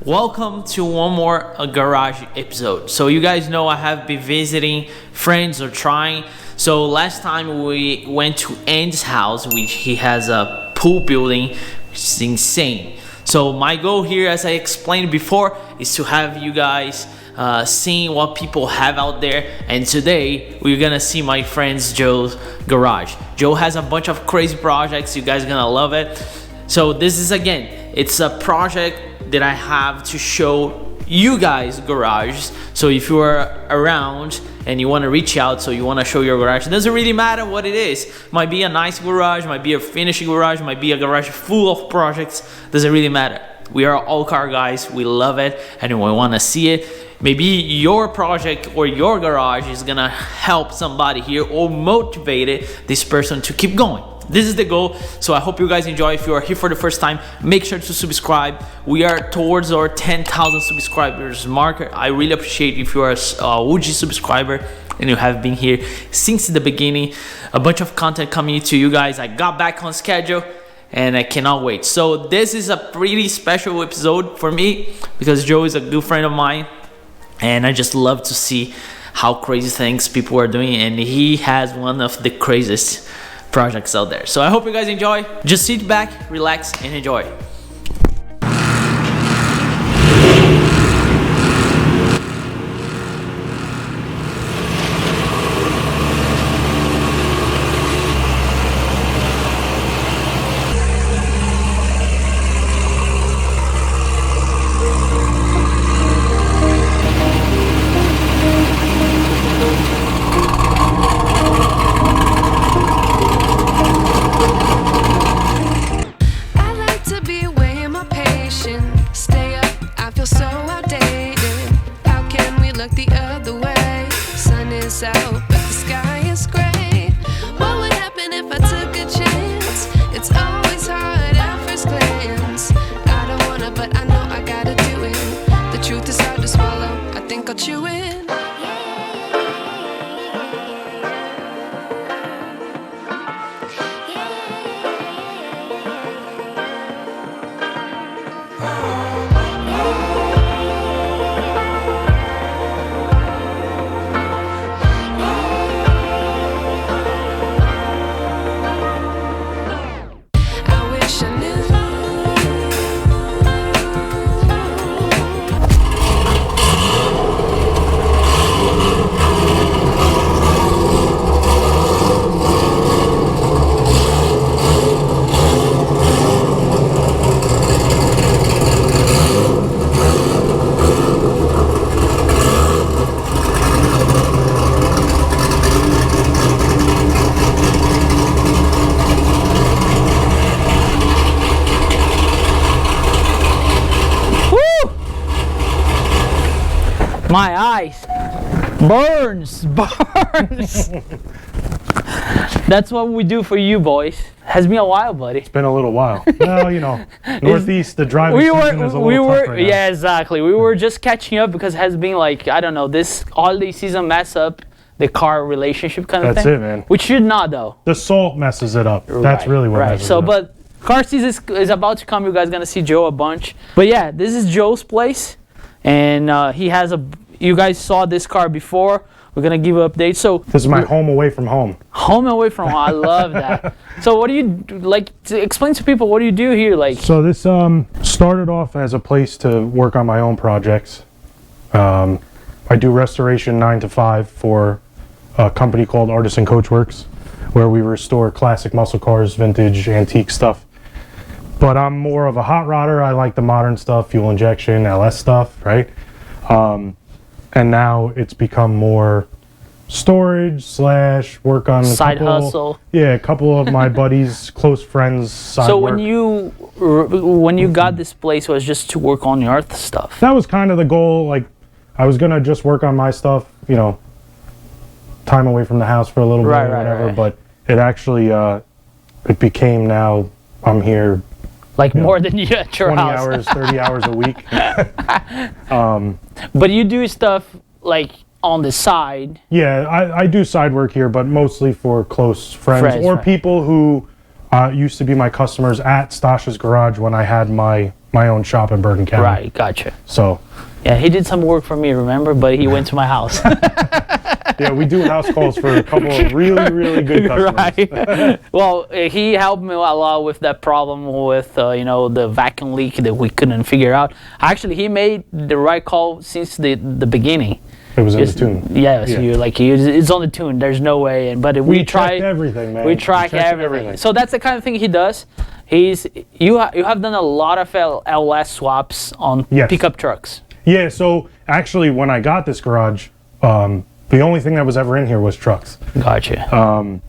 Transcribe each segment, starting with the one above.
Welcome to one more garage episode. So you guys know I have been visiting friends or trying. So last time we went to Andy's house, which he has a pool building, which is insane. So my goal here, as I explained before, is to have you guys seeing what people have out there. And today we're gonna see my friend's Joe's garage. Joe has a bunch of crazy projects. You guys are gonna love it. So this is, again, it's a project that I have to show you guys garages. So if you are around and you want to reach out, so you want to show your garage, it doesn't really matter what it is. Might be a nice garage, might be a finishing garage, might be a garage full of projects, doesn't really matter. We are all car guys, we love it, and we want to see it. Maybe your project or your garage is gonna help somebody here or motivate this person to keep going. This is the goal. So I hope you guys enjoy. If you are here for the first time, make sure to subscribe. We are towards our 10,000 subscribers marker. I really appreciate if you are a OG subscriber and you have been here since the beginning. A bunch of content coming to you guys. I got back on schedule and I cannot wait. So this is a pretty special episode for me because Joe is a good friend of mine and I just love to see how crazy things people are doing, and he has one of the craziest projects out there. So I hope you guys enjoy. Just sit back, relax, and enjoy. Out, but the sky is gray. What would happen if I took a chance? It's always hard at first glance. I don't wanna, but I know I gotta do it. The truth is hard to swallow. I think I'll chew it. My eyes burns. That's what we do for you boys. Has been a while, buddy. It's been a little while. Well, you know, Northeast, the driving season is a little tough right now. Yeah, exactly. We were just catching up because it has been like, I don't know, this holiday season mess up the car relationship kind of thing. That's it, man. Which should not, though. The salt messes it up. That's really what messes it up. But car season is about to come. You guys gonna see Joe a bunch. But yeah, this is Joe's place, and he has a. You guys saw this car before. We're gonna give an update. So this is my home away from home. Home away from home. I love that. So what do you like? To explain to people, what do you do here? Like, so this started off as a place to work on my own projects. I do restoration 9 to 5 for a company called Artisan Coachworks, where we restore classic muscle cars, vintage, antique stuff. But I'm more of a hot rodder. I like the modern stuff, fuel injection, LS stuff, right? And now it's become more storage / work on side hustle. Yeah, a couple of my buddies, close friends. Side so work. when you got this place, was just to work on your stuff? That was kind of the goal. Like, I was gonna just work on my stuff, you know, time away from the house for a little bit or whatever. Right. But it actually, it became now I'm here. Like more than you at your 20 house. 20 hours, 30 hours a week. But you do stuff like on the side. Yeah, I do side work here, but mostly for close friends or people who used to be my customers at Stasha's Garage when I had my my own shop in Bergen County. Right, gotcha. So Yeah, he did some work for me, remember? But he went to my house. yeah, we do house calls for a couple of really, really good customers. Right. Well, he helped me a lot with that problem with, the vacuum leak that we couldn't figure out. Actually, he made the right call since the beginning. It was in the tune. Yes, yeah. It's on the tune. There's no way. But we tried everything, man. We track everything. So that's the kind of thing he does. You have done a lot of LS swaps on pickup trucks. Yeah. So actually, when I got this garage, the only thing that was ever in here was trucks. Gotcha.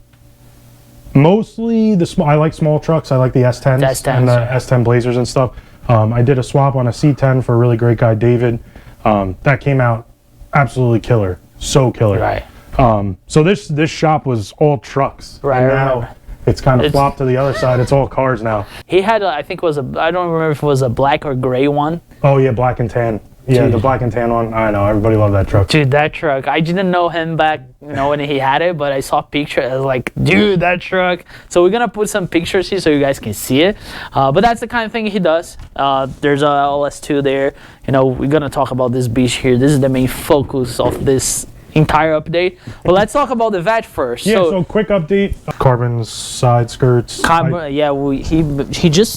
Mostly I like small trucks. I like the S10s and the S10 Blazers and stuff. I did a swap on a C10 for a really great guy, David. That came out absolutely killer, so killer. Right. So this shop was all trucks. Right. And now it's kind of flopped to the other side. It's all cars now. He had, I think, I don't remember if it was a black or gray one. Oh yeah, black and tan. Yeah, dude. The black and tan one. I know, everybody loved that truck. Dude, that truck. I didn't know him back, when he had it, but I saw pictures. I was like, dude, that truck. So we're gonna put some pictures here so you guys can see it. But that's the kind of thing he does. There's a LS2 there. We're gonna talk about this beach here. This is the main focus of this entire update. But let's talk about the VAT first. Yeah. So quick update. Carbon side skirts.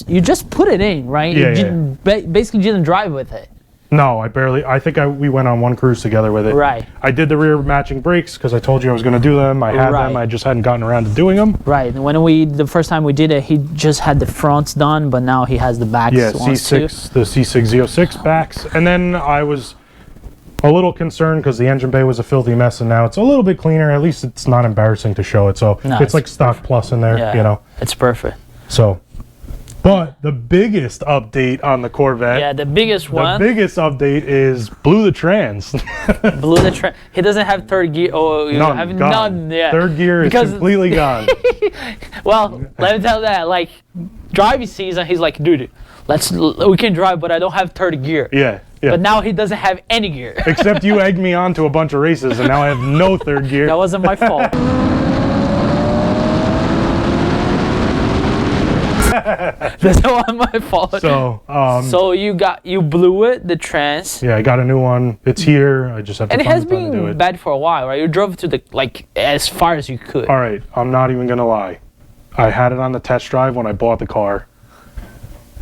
You just put it in, right? You basically didn't drive with it. No, I think we went on one cruise together with it. Right. I did the rear matching brakes because I told you I was going to do them. I had them. I just hadn't gotten around to doing them. Right. The first time we did it, he just had the fronts done, but now he has the backs. Yeah, C6, the C6Z backs. And then I was a little concerned because the engine bay was a filthy mess, and now it's a little bit cleaner. At least it's not embarrassing to show it. So it's like stock perfect. Plus in there, It's perfect. So. But the biggest update on the Corvette. Yeah, the biggest one. The biggest update is blew the trans. Blew the trans. He doesn't have third gear. Oh, none. Yeah. Third gear is completely gone. Well, let me tell you that. Like, driving season, he's like, dude, we can drive, but I don't have third gear. Yeah. But now he doesn't have any gear. Except you egged me on to a bunch of races, and now I have no third gear. That wasn't my fault. That's not my fault. So you blew it, the trans. Yeah, I got a new one. It's here. I just have to. And it find has the time to do been it. bad for a while, right? You drove to as far as you could. All right, I'm not even gonna lie. I had it on the test drive when I bought the car,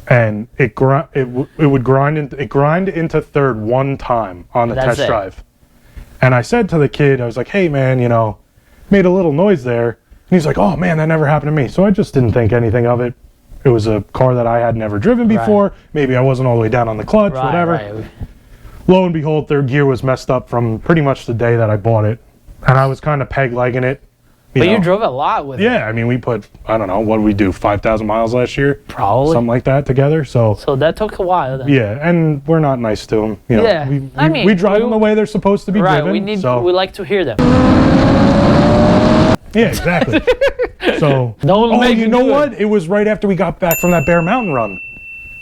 and it would grind into third one time on the test drive. And I said to the kid, I was like, "Hey man, made a little noise there." And he's like, "Oh man, that never happened to me." So I just didn't think anything of it. It was a car that I had never driven before. Right. Maybe I wasn't all the way down on the clutch, whatever. Right. Lo and behold, third gear was messed up from pretty much the day that I bought it. And I was kind of peg-legging it. You drove a lot with it. Yeah, I mean, we put, I don't know, what did we do, 5,000 miles last year? Probably. Something like that together. So that took a while then. Yeah, and we're not nice to them. Yeah. We drive them the way they're supposed to be driven. We like to hear them. Yeah, exactly. So, you know what? It was right after we got back from that Bear Mountain run.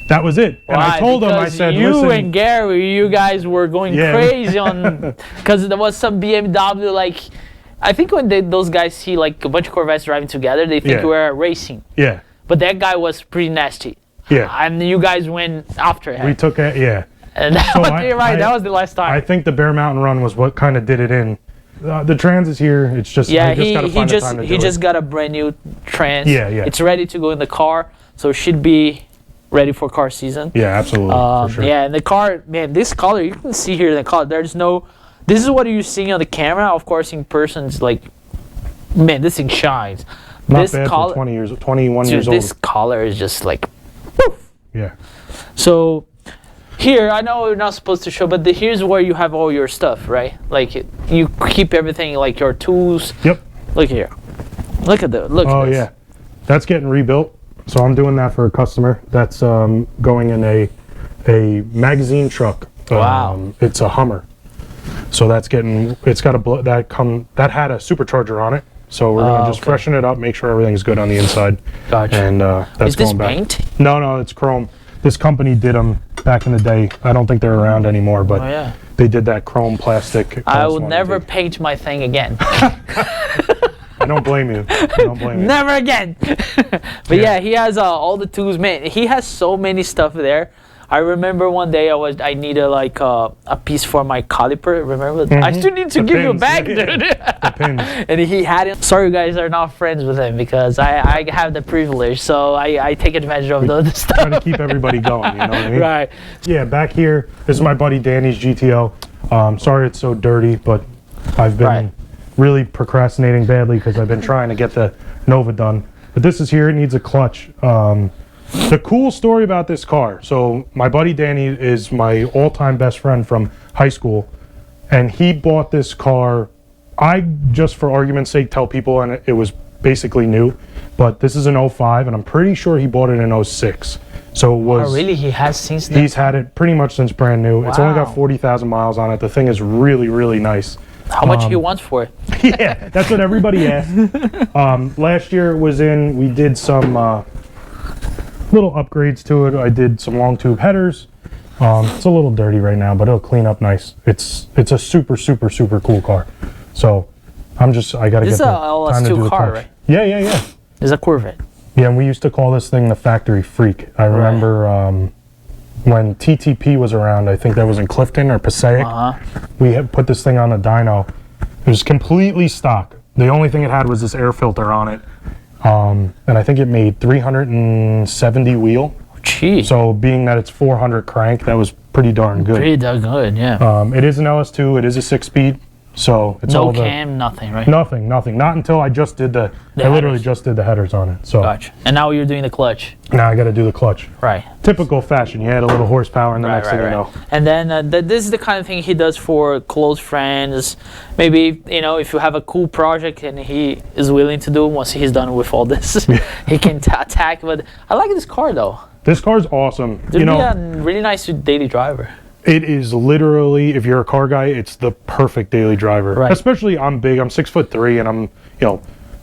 That was it. And I told him, I said, listen. You and Gary, you guys were going crazy on, because there was some BMW, I think when those guys see a bunch of Corvettes driving together, they think we're racing. Yeah. But that guy was pretty nasty. Yeah. And you guys went after him. We took it, yeah. And that was the last time. I think the Bear Mountain run was what kind of did it in. The trans is here. It's just he just got a brand new trans. Yeah. It's ready to go in the car, so it should be ready for car season. Yeah, absolutely. For sure. Yeah, and the car, man, this color you can see here in the color. There's no. This is what you're seeing on the camera. Of course, in person, it's like, man, this thing shines. Not this bad color, for 21 years old. This color is just like, woof. Yeah. So. Here, I know we're not supposed to show, but here's where you have all your stuff, right? You keep everything, your tools. Yep. Look here. Look at that. Look. Oh, yeah. That's getting rebuilt. So I'm doing that for a customer. That's going in a magazine truck. Wow. It's a Hummer. So it's got that had a supercharger on it. So we're gonna just freshen it up, make sure everything's good on the inside. Gotcha. And that's going back. Is this paint? No, it's chrome. This company did them back in the day. I don't think they're around anymore, but they did that chrome plastic. I will never paint my thing again. I don't blame you. Never again. But yeah, he has all the tools, man. He has so many stuff there. I remember one day I needed like a piece for my caliper. Remember? I still need to The give you pins, back, yeah, dude. The pins. And he had it. Sorry, you guys are not friends with him because I have the privilege, so I take advantage of the other stuff. Trying to keep everybody going, you know what I mean? Right. Yeah, back here, this is my buddy Danny's GTO. Sorry it's so dirty, but I've been Right. really procrastinating badly because I've been trying to get the Nova done. But this is here, it needs a clutch. The cool story about this car, so my buddy Danny is my all-time best friend from high school, and he bought this car. I, just for argument's sake, tell people, and it was basically new, but this is an 05, and I'm pretty sure he bought it in 06. So it was... Oh, really? He has since then? He's had it pretty much since brand new. It's only got Wow. 40,000 miles on it. The thing is really, really nice. How much he wants for it? Yeah, that's what everybody asked. Last year it was in, we did some little upgrades to it. I did some long tube headers. It's a little dirty right now, but it'll clean up nice. It's a super, super, super cool car. So I gotta This get is the a time to do LS2 the car, clutch. right? Yeah. It's a Corvette. Yeah, and we used to call this thing the factory freak. I remember when TTP was around, I think that was in Clifton or Passaic. We had put this thing on a dyno. It was completely stock. The only thing it had was this air filter on it. And I think it made 370 wheel. Jeez. So being that it's 400 crank, that was pretty darn good. Pretty darn good, yeah. It is an LS2, it is a 6-speed. So it's No all cam, nothing, right? Nothing. Not until I just did I literally headers. just did the headers on it. So Gotcha. And now you're doing the clutch. now I got to do the clutch. Right. Typical fashion. You add a little horsepower, and the next thing you know. And then this is the kind of thing he does for close friends. Maybe, if you have a cool project and he is willing to do once he's done with all this, he can attack. But I like this car, though. This car's awesome. It'd be a really nice daily driver. It is literally, if you're a car guy, it's the perfect daily driver. Right. Especially I'm big. I'm 6'3", and I'm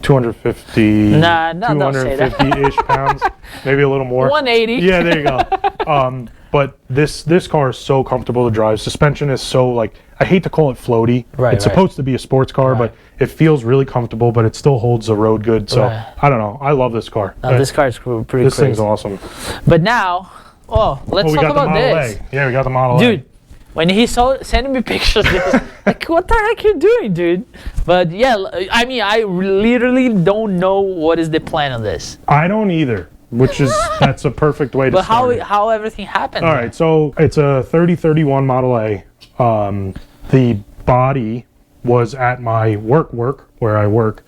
250, don't say that. 250-ish pounds, maybe a little more. 180. Yeah, there you go. But this car is so comfortable to drive. Suspension is so, I hate to call it floaty. Right, it's right. supposed to be a sports car, but it feels really comfortable, but it still holds the road good. So I don't know. I love this car. This car is pretty crazy. This thing's awesome. But now, let's we talk got the about Model this. A. Yeah, we got the Model A. Dude, when he sending me pictures, it was like, what the heck you doing, dude? But yeah, I mean, I literally don't know what is the plan of this. I don't either, that's a perfect way to But start it. how everything happened? All right, so it's a 3031 Model A. The body was at my work where I work.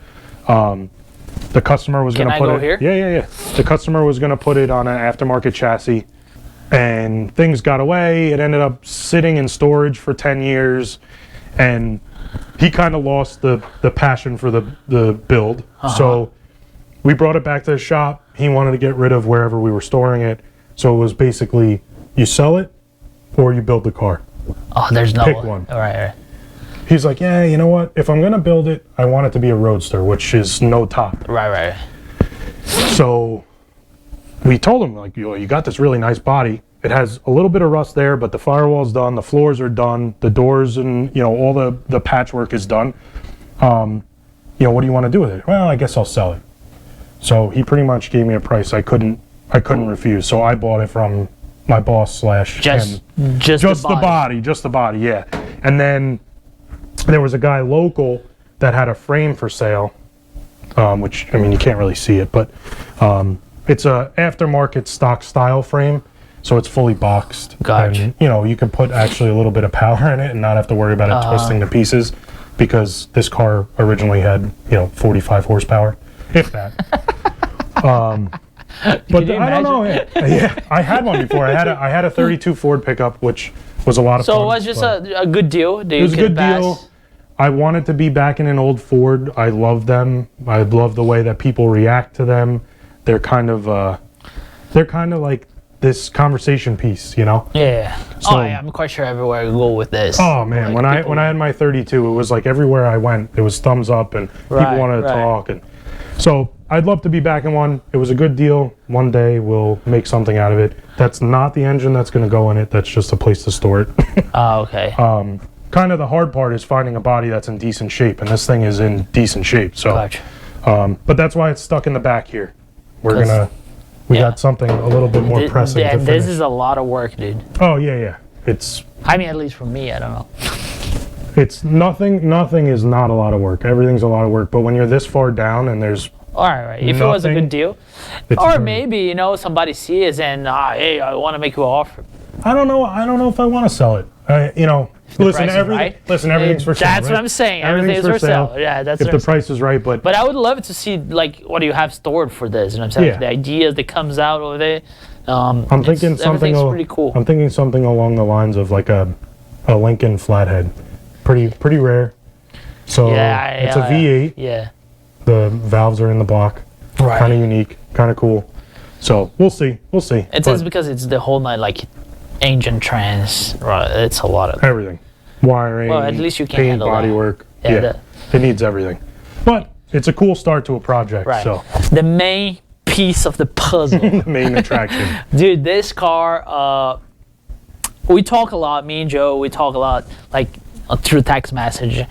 The customer was going to put Can I it. go here? Yeah. The customer was going to put it on an aftermarket chassis, and things got away. It ended up sitting in storage for 10 years, and he kind of lost the passion for the build. So we brought it back to the shop. He wanted to get rid of wherever we were storing it. So it was basically, you sell it or you build the car. Oh, there's no Pick one. All right. He's like, yeah, you know what? If I'm going to build it, I want it to be a roadster, which is no top. Right. So we told him, you got this really nice body. It has a little bit of rust there, but the firewall's done, the floors are done, the doors and, all the patchwork is done. What do you want to do with it? Well, I guess I'll sell it. So he pretty much gave me a price I couldn't refuse. So I bought it from my boss / Just him. the body. Just the body, yeah. And then there was a guy local that had a frame for sale, which, I mean, you can't really see it, but it's a aftermarket stock style frame, so it's fully boxed. Gotcha. And, you can put actually a little bit of power in it and not have to worry about it twisting to pieces, because this car originally had, 45 horsepower, if that. But I don't know. Yeah, I had one before. I had a 32 Ford pickup, which was a lot of fun. So it was just a good deal. It was a good deal. I wanted to be back in an old Ford. I love them. I love the way that people react to them. They're kind of like this conversation piece, Yeah. So, I'm quite sure everywhere I go with this. Oh man, when I had my 32, it was like everywhere I went, it was thumbs up and people wanted to talk, and so I'd love to be back in one. It was a good deal. One day we'll make something out of it. That's not the engine that's going to go in it. That's just a place to store it. Oh, okay. Kind of the hard part is finding a body that's in decent shape, and this thing is in decent shape. So, Gotcha. but that's why it's stuck in the back here. We're gonna We got something a little bit more pressing to finish. This is a lot of work, dude. Oh, yeah. It's... I mean, at least for me, I don't know. It's nothing is not a lot of work. Everything's a lot of work. But when you're this far down and there's... All right. If it was a good deal. It's Or very- maybe, you know, somebody sees and, hey, I want to make you an offer. I don't know if I want to sell it. You know, listen, price is right. listen, everything's for sale. That's right? what I'm saying. Everything's for sale. Yeah, that's if what the I'm saying. price is right, but But I would love to see, like, what do you have stored for this? You know what I'm saying? Yeah. The ideas that comes out of it. I'm thinking something. Everything's pretty cool. I'm thinking something along the lines of like a Lincoln flathead, pretty rare. So it's a V8. Yeah. The valves are in the block. Right. Kind of unique, kind of cool. So we'll see. It's But because it's the whole night, like, engine trans. Right. It's a lot of. everything, wiring. Well, at least you can paint, handle body that. work. Yeah, Yeah, it needs everything. But it's a cool start to a project. Right. So The main piece of the puzzle. the main attraction. Dude, this car, we talk a lot, me and Joe, we talk a lot, like, through text message.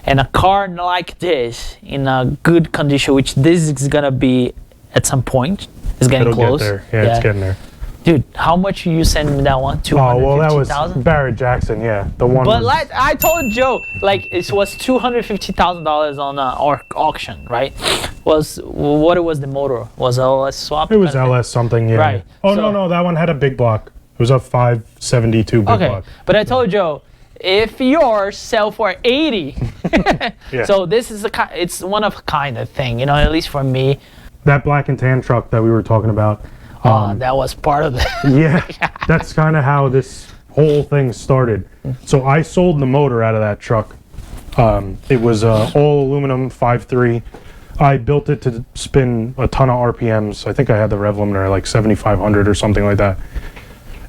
And a car like this, in a good condition, which this is gonna be at some point, is getting It'll close. get there. Yeah, it's getting there. Dude, how much you send me that one? Oh well, that was 250,000? Barrett Jackson. Yeah, the one. But was- like I told Joe, like it was $250,000 on our auction, right? What it was the motor? Was it LS swap? It was kind of thing? LS something, yeah. Right. Oh So- no, that one had a big block. It was a 572 big Okay, block. but I told Joe, if yours sell for 80, Yeah. so this is it's one of a kind of thing, you know. At least for me, That black and tan truck that we were talking about. that was part of it. Yeah, that's kind of how this whole thing started. So I sold the motor out of that truck. It was all aluminum 5.3. I built it to spin a ton of RPMs. I think I had the rev limiter like 7,500 or something like that.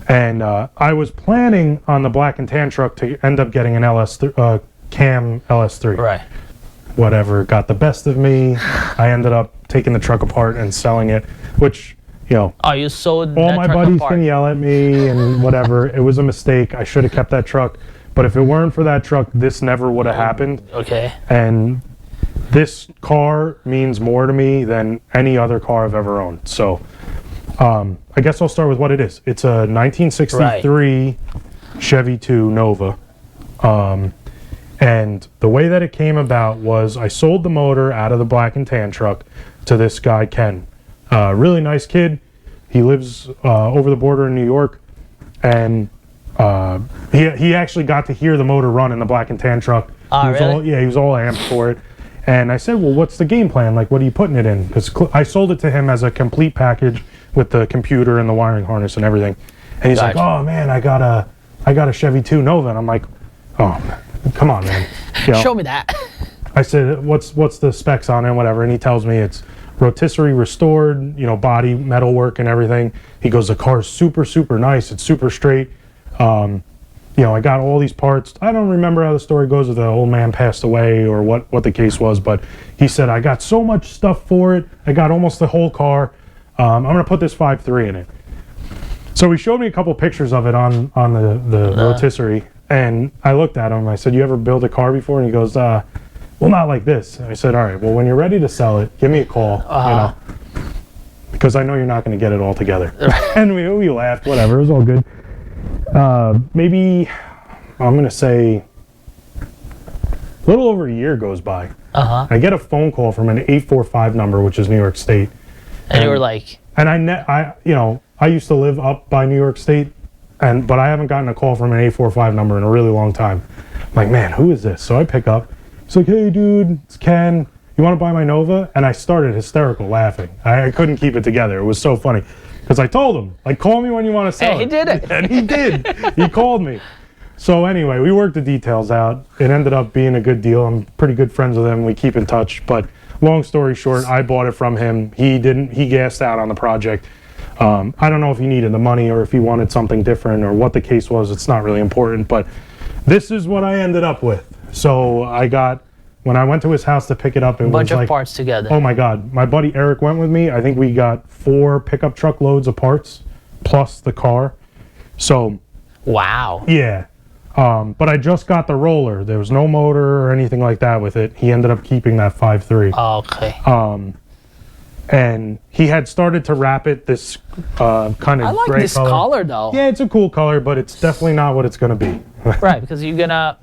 And I was planning on the black and tan truck to end up getting an cam LS3. Right. Whatever got the best of me. I ended up taking the truck apart and selling it, which, you know, Oh, you sold all that my truck buddies apart. can yell at me and whatever. It was a mistake. I should have kept that truck. But if it weren't for that truck, this never would have happened. Okay. And this car means more to me than any other car I've ever owned. So I guess I'll start with what it is. It's a 1963 Chevy 2 Nova. And the way that it came about was I sold the motor out of the black and tan truck to this guy, Ken. Really nice kid. He lives over the border in New York. And he actually got to hear the motor run in the black and tan truck. Oh, really? He was all amped for it. And I said, well, what's the game plan? Like, what are you putting it in? Because I sold it to him as a complete package with the computer and the wiring harness and everything. And he's Gotcha. like, oh man, I got a Chevy 2 Nova. And I'm like, oh, come on, man. You know, Show me that. I said, what's the specs on it and whatever. And he tells me it's rotisserie restored, you know, body metal work and everything. He goes, the car's super, super nice. It's super straight. You know, I got all these parts. I don't remember how the story goes if the old man passed away or what the case was, but he said, I got so much stuff for it. I got almost the whole car. I'm going to put this 5.3 in it. So he showed me a couple pictures of it on the rotisserie, and I looked at him. I said, you ever build a car before? And he goes, well, not like this. And I said, all right, well, when you're ready to sell it, give me a call, you know, because I know you're not going to get it all together. And we laughed, whatever. It was all good. Maybe I'm going to say a little over a year goes by. I get a phone call from an 845 number, which is New York State. And you were like, And I used to live up by New York State, but I haven't gotten a call from an 845 number in a really long time. I'm like, man, who is this? So I pick up. He's like, hey, dude, it's Ken. You want to buy my Nova? And I started hysterical laughing. I couldn't keep it together. It was so funny. Because I told him, like, call me when you want to sell and he it. did it. And he did. He called me. So anyway, we worked the details out. It ended up being a good deal. I'm pretty good friends with him. We keep in touch. But long story short, I bought it from him. He gassed out on the project. I don't know if he needed the money or if he wanted something different or what the case was. It's not really important. But this is what I ended up with. So when I went to his house to pick it up, it was bunch like, of parts together. oh my God. My buddy Eric went with me. I think we got 4 pickup truck loads of parts plus the car. So, Wow. yeah. But I just got the roller. There was no motor or anything like that with it. He ended up keeping that 5.3. Okay. and he had started to wrap it this kind of I like gray this color. color though. Yeah, it's a cool color, but it's definitely not what it's gonna be. Right, because you're gonna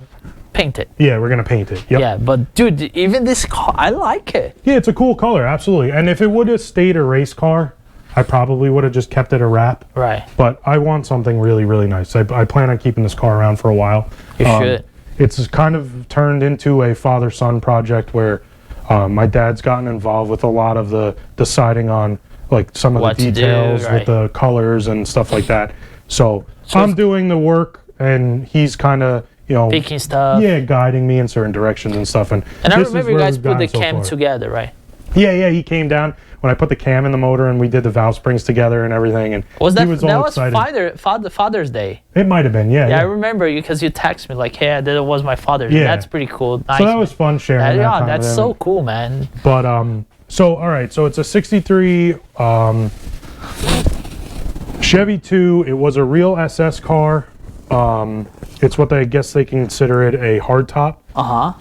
paint it. Yeah, we're gonna paint it. Yep. Yeah, but dude, even this car, I like it. Yeah, it's a cool color, absolutely. And if it would have stayed a race car, I probably would have just kept it a wrap. Right. But I want something really, really nice. I plan on keeping this car around for a while. You should. It's kind of turned into a father-son project where my dad's gotten involved with a lot of the deciding on like some of What the to do, details right. with the colors and stuff like that. So I'm doing the work, and he's kind of, you know, Picking stuff. yeah, guiding me in certain directions and stuff. And And I this is remember you where guys we've put the gotten so cam far. together, right? Yeah, he came down when I put the cam in the motor, and we did the valve springs together and everything. And Was that he was that all was excited. Father's Day? It might have been, yeah. Yeah, I remember you because you texted me like, "Hey, that was my Father's Day." Yeah. That's pretty cool. Nice. So that was fun sharing that yeah, time that's with him. so cool, man. But so all right, so it's a '63 Chevy 2. It was a real SS car. It's what I guess they consider it a hardtop.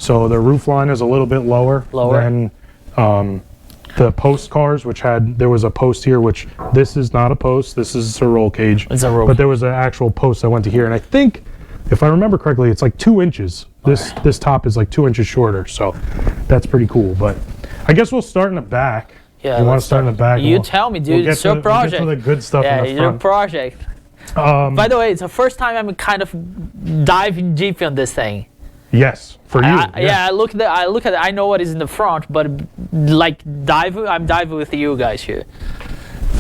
So the roof line is a little bit lower than the post cars, which there was a post here, which this is not a post. This is a roll cage. It's a roll. But there was an actual post that went to here, and I think, if I remember correctly, it's like 2 inches. This top is like 2 inches shorter, so that's pretty cool. But I guess we'll start in the back. Yeah, you want let's to start in the back? You We'll- tell me, dude. we'll get It's your to- project. We'll get to the good stuff Yeah, in the your front. project. By the way, it's the first time I'm kind of diving deep on this thing. Yes, for you. Yeah, I look at it. I know what is in the front, but like I'm diving with you guys here.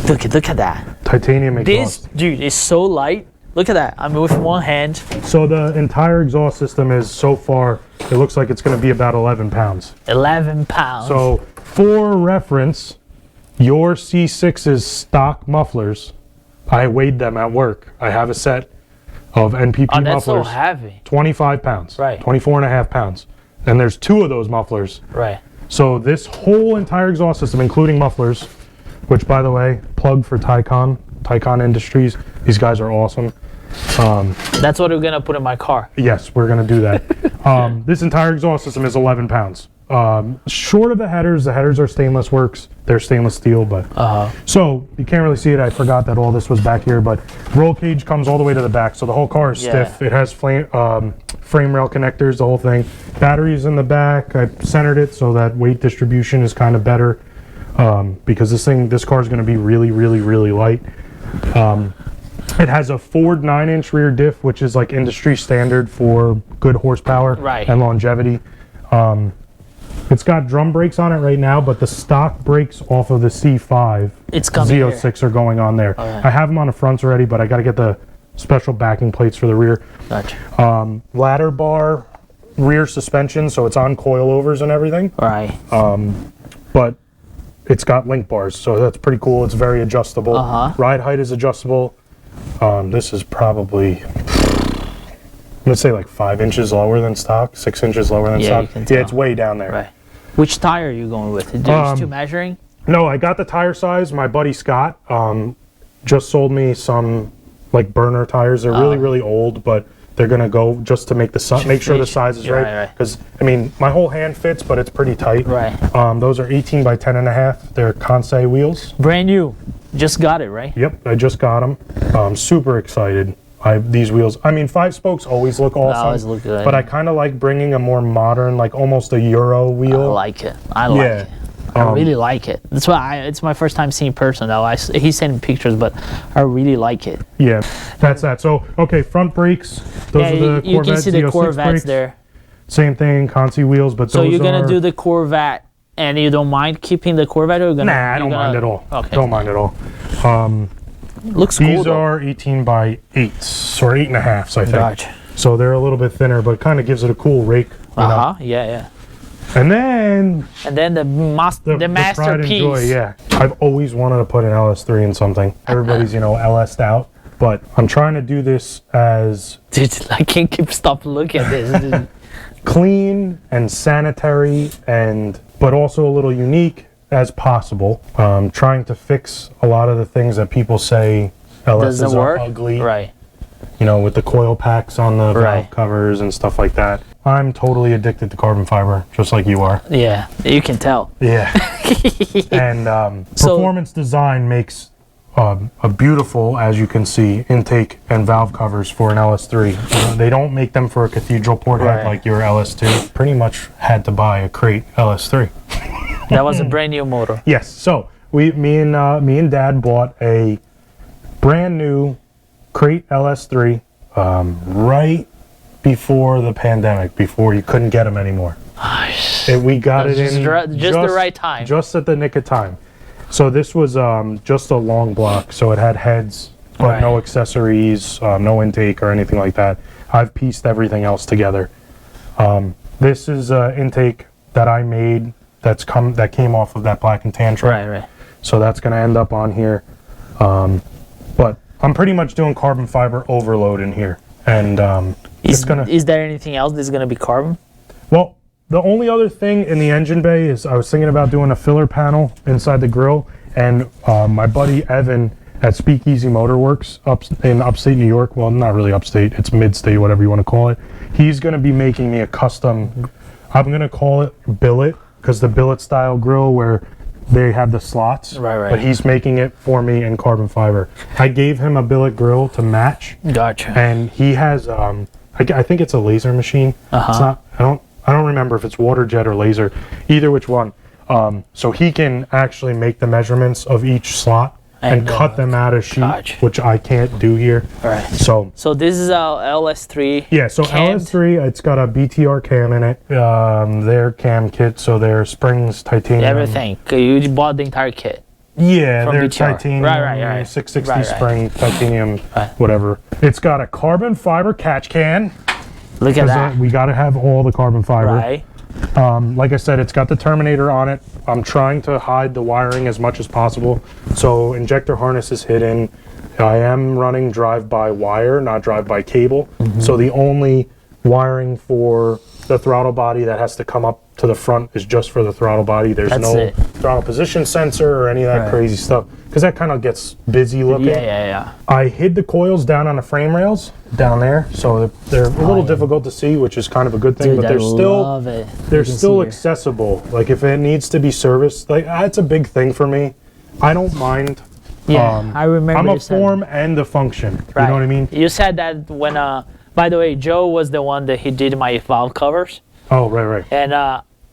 Look at that. Titanium This exhaust. dude is so light. Look at that. I'm with one hand. So the entire exhaust system is, so far, it looks like it's going to be about 11 pounds. 11 pounds. So for reference, your C6's stock mufflers, I weighed them at work. I have a set of NPP oh, that's so mufflers. heavy. 25 pounds. Right. 24 and a half pounds. And there's 2 of those mufflers. Right. So this whole entire exhaust system, including mufflers, which, by the way, plug for Tycon Industries. These guys are awesome. That's what we're gonna put in my car. Yes, we're going to do that. This entire exhaust system is 11 pounds. Short of the headers are stainless works. They're stainless steel, but so you can't really see it. I forgot that all this was back here, but roll cage comes all the way to the back, so the whole car is stiff. It has frame rail connectors, the whole thing. Batteries in the back. I centered it so that weight distribution is kind of better, because this car is going to be really, really, really light. It has a Ford 9-inch rear diff, which is like industry standard for good horsepower and longevity. It's got drum brakes on it right now, but the stock brakes off of the C5 Z06 are going on there. I have them on the fronts already, but I got to get the special backing plates for the rear. Gotcha. Ladder bar rear suspension, so it's on coilovers and everything. Right. But it's got link bars, so that's pretty cool. It's very adjustable. Ride height is adjustable. This is probably, let's say, like 5 inches lower than stock, 6 inches lower than stock. Yeah, it's way down there. Right. Which tire are you going with? There's 2 measuring? No, I got the tire size. My buddy Scott just sold me some like burner tires. They're really, really old, but they're gonna go just to make make sure the size is right. Because I mean, my whole hand fits, but it's pretty tight. Right. Those are 18 by 10.5. They're Kansei wheels. Brand new. Just got it, right? Yep, I just got them. I'm super excited. These wheels, I mean, 5 spokes always look awesome. Always look good. But I kind of like bringing a more modern, like almost a Euro wheel. I like it. I like it. I really like it. That's why it's my first time seeing person though. He sent me pictures, but I really like it. Yeah, that's that. So, okay, front brakes. Those are the you can see the Z06 Corvettes brakes. there. Same thing, Consi wheels, but So those you're gonna are... do the Corvette, and you don't mind keeping the Corvette, or you're gonna? Nah, I don't mind at all. Okay. Don't mind at all. Looks cool. These are 18 by 8s, or 8.5s, I think. Gotcha. So they're a little bit thinner, but kind of gives it a cool rake. Yeah. And then the pride and masterpiece. joy, yeah. I've always wanted to put an LS3 in something. Everybody's, LS'd out, but I'm trying to do this as Dude, I can't stop looking at this. clean and sanitary, but also a little unique as possible. Trying to fix a lot of the things that people say LSs Doesn't are work. ugly. Right. with the coil packs on the Right. valve covers and stuff like that. I'm totally addicted to carbon fiber, just like you are. Yeah, you can tell. Yeah. And So- performance design makes a beautiful, as you can see, intake and valve covers for an LS3. They don't make them for a cathedral port head Right. like your LS2. Pretty much had to buy a crate LS3. That was a brand new motor. Yes. So me and Dad bought a brand new crate LS3 right before the pandemic, before you couldn't get them anymore. We got it in just the right time. just at the nick of time. So this was just a long block, so it had heads, but Right. no accessories, no intake or anything like that. I've pieced everything else together. This is an intake that I made that came off of that black and tan truck. Right. So that's going to end up on here. But I'm pretty much doing carbon fiber overload in here. And Is there anything else that's gonna be carbon? well, the only other thing in the engine bay is I was thinking about doing a filler panel inside the grill. And my buddy Evan at Speakeasy Motor Works in upstate New York, well, not really upstate, it's mid-state, whatever you want to call it. He's going to be making me a custom, I'm going to call it billet, because the billet style grill where they have the slots, Right. but he's making it for me in carbon fiber. I gave him a billet grill to match, Gotcha. and he has, I think it's a laser machine. It's not, I don't remember if it's water jet or laser, either which one. So he can actually make the measurements of each slot and cut them out of sheet, Gotcha. which I can't do here. Right. So So this is our LS3. yeah, so Cammed. LS3, it's got a BTR cam in it. Their cam kit, so their springs, titanium. Everything. You bought the entire kit. Yeah, From they're BTR. titanium, Right. 660 Right. spring, titanium, Right. whatever. It's got a carbon fiber catch can. Look at 'Cause, that. we got to have all the carbon fiber. Right. Like I said, it's got the Terminator on it. I'm trying to hide the wiring as much as possible. So injector harness is hidden. I am running drive-by wire, not drive-by cable. So the only wiring for the throttle body that has to come up to the front is just for the throttle body. There's That's no it. throttle position sensor or any of that Right. crazy stuff, because that kind of gets busy looking. Yeah. I hid the coils down on the frame rails down there, so they're a little difficult to see, which is kind of a good thing. Dude, but I they're still love it. they're You can still see here. accessible. Like if it needs to be serviced, like that's a big thing for me. I don't mind. Yeah, I remember I'm a you said- form and a function. Right. You know what I mean? You said that when, by the way, Joe was the one that he did my valve covers. Oh, right. And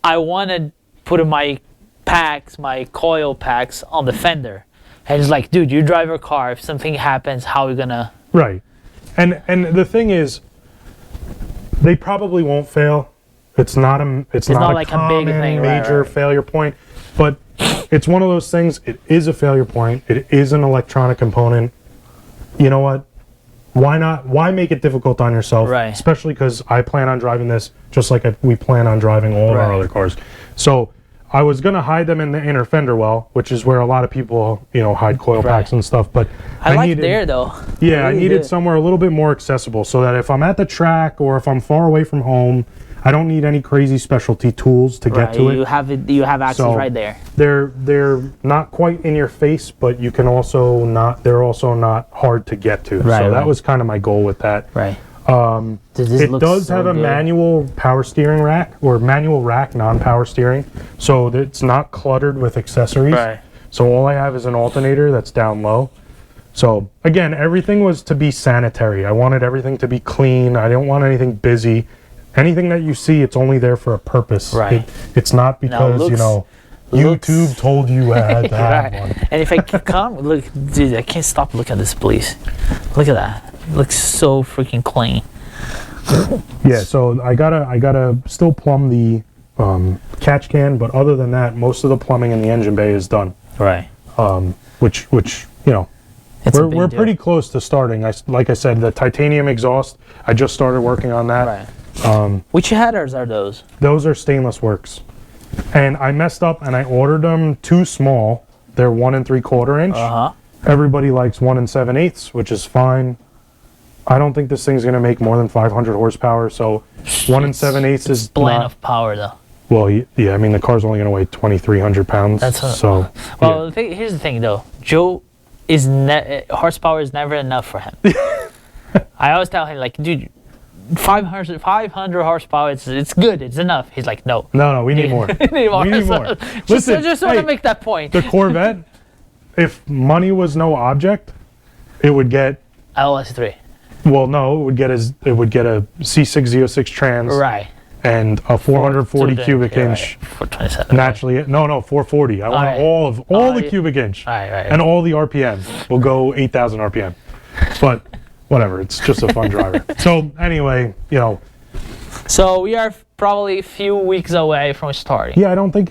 I wanted put my packs, my coil packs on the fender. And he's like, dude, you drive your car. If something happens, how are you gonna? Right. And the thing is, they probably won't fail. It's not a not like a big common thing, right, major right. failure point, but it's one of those things. It is a failure point. It is an electronic component. You know what? Why not? Why make it difficult on yourself? Right. Especially because I plan on driving this just like we plan on driving all of our Right. other cars. So I was gonna hide them in the inner fender well, which is where a lot of people, hide coil Right. packs and stuff. But I like needed, there though. yeah, I really needed did. somewhere a little bit more accessible so that if I'm at the track or if I'm far away from home, I don't need any crazy specialty tools to get to You it. have it. You have access So, right there. They're not quite in your face, but you can also not. They're also not hard to get to. Right, so that right. was kind of my goal with that. Right. This It looks does so have a good. manual power steering rack or manual rack, non-power steering, so that it's not cluttered with accessories. Right. So all I have is an alternator that's down low. So again, everything was to be sanitary. I wanted everything to be clean. I didn't want anything busy. Anything that you see, it's only there for a purpose. Right. It's not because, looks- YouTube told you I had to have Right. one. And if I come, look, dude, I can't stop looking at this, please. Look at that. Looks so freaking clean. Yeah, so I gotta still plumb the catch can, but other than that, most of the plumbing in the engine bay is done. Right. Which It's a big we're deal. pretty close to starting. Like I said, the titanium exhaust, I just started working on that. Right. Which headers are those? Those are stainless works, and I messed up and I ordered them too small. They're 1 3/4 inch. Everybody likes 1 7/8, which is fine. I don't think this thing's gonna make more than 500 horsepower, so 1 7/8 is Blend not. of power, though. Well, yeah, I mean the car's only gonna weigh 2,300 pounds. So Well, here's the thing, though. Joe is horsepower is never enough for him. I always tell him like, dude, 500 horsepower, it's good, it's enough. He's like, no. No, we need more. We need more. We need more. Listen, just want to hey, make that point. The Corvette, if money was no object, it would get. LS3. Well, no, it would get a C6Z trans. Right. And a 440 cubic yeah, inch. Right. 427. Naturally, no, 440. I want right. all the cubic inch. Right. And all the RPM. We'll go 8,000 RPM. But whatever, it's just a fun driver. So anyway, you know. So we are probably a few weeks away from starting. Yeah, I don't think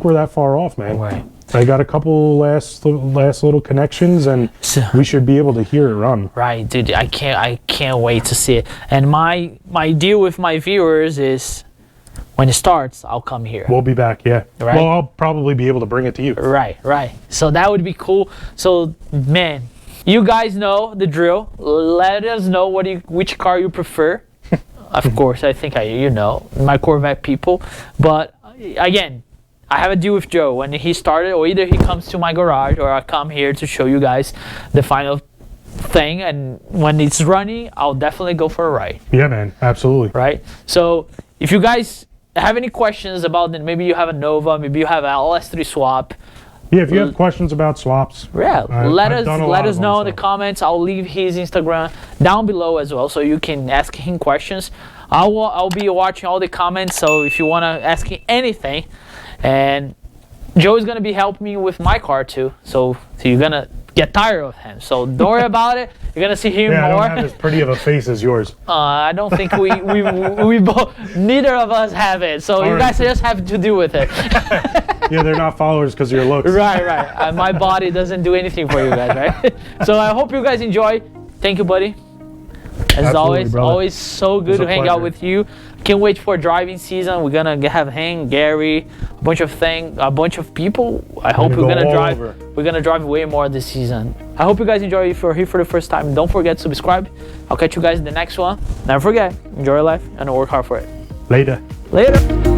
we're that far off, man. Right. I got a couple last little connections, and we should be able to hear it run. Right, dude. I can't wait to see it. And my deal with my viewers is, when it starts, I'll come here. We'll be back, yeah. Right. Well, I'll probably be able to bring it to you. Right. So that would be cool. So, man, you guys know the drill. Let us know which car you prefer. Of course, I think you know my Corvette people. But again, I have a deal with Joe. When he started, or either he comes to my garage or I come here to show you guys the final thing. And when it's running, I'll definitely go for a ride. Yeah, man, absolutely. Right? So if you guys have any questions about it, maybe you have a Nova, maybe you have an LS3 swap. Yeah, if you have questions about swaps, yeah, let I've us know in the comments. I'll leave his Instagram down below as well, so you can ask him questions. I'll be watching all the comments, so if you want to ask him anything. And Joe is going to be helping me with my car too, so you're going to get tired of him. So don't worry about it. You're going to see him more. I don't have as pretty of a face as yours. I don't think we both, neither of us have it. So you guys just have to deal with it. Yeah, they're not followers because of your looks. Right. My body doesn't do anything for you guys, right? So I hope you guys enjoy. Thank you, buddy. As always, brother. always so good to hang out with you. Can't wait for driving season. We're gonna have him, Gary, a bunch of people. I hope we're gonna drive. We're gonna drive way more this season. I hope you guys enjoy. If you're here for the first time, don't forget to subscribe. I'll catch you guys in the next one. Never forget, enjoy your life and work hard for it. Later. Later.